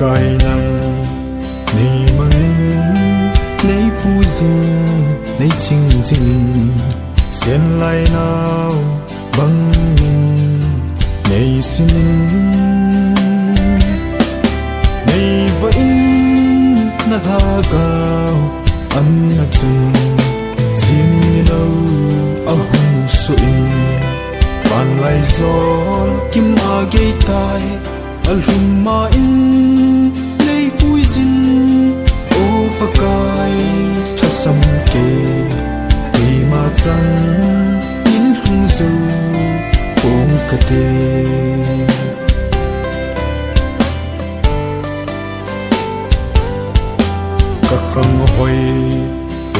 cài nắng này mangin này pu zin này ching ching sen lai nào băng in này xin này vậy na tha cao an na chung zin ni đâu a hung so in van lai gió kim a gay tai al hum ma in nei pui zin o pakai thasam ke ti ma chan in hung zo ong ka te ka khang hoi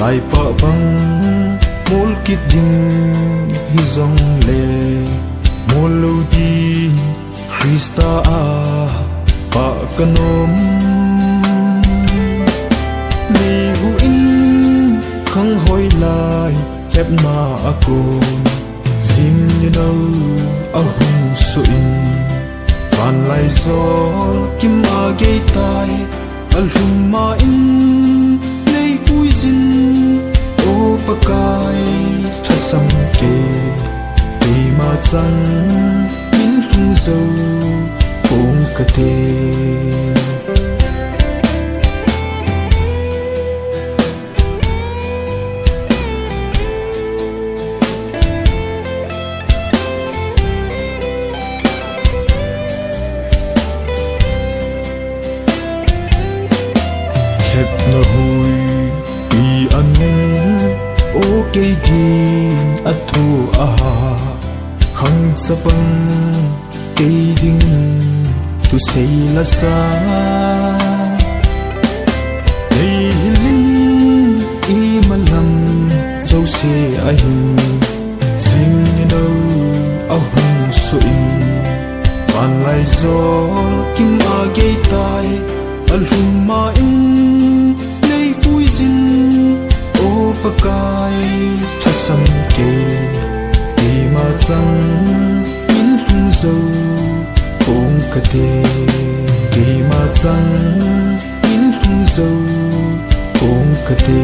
lai pa bang mol kit ding hi zong le mol lo di Krista a pa kanom ni hu in khang hoi lai hep ma akon sin you know a hung so in van lai zol kim a gay tai al hum ma in nei pui zin o pakai thasam ke ti ma chan in hung zo ong ka te hep na hui pi anin o ke din atho a khang sapang ke ding tu sei la sa ei hilin i malang zo se a hin sing you know a hung so in van lai zol kim a gay tai al hum ma in nei pui zin o pakai thasam ke ti ma chan in hung zo ong ka te ti ma chan in hung zo ong ka te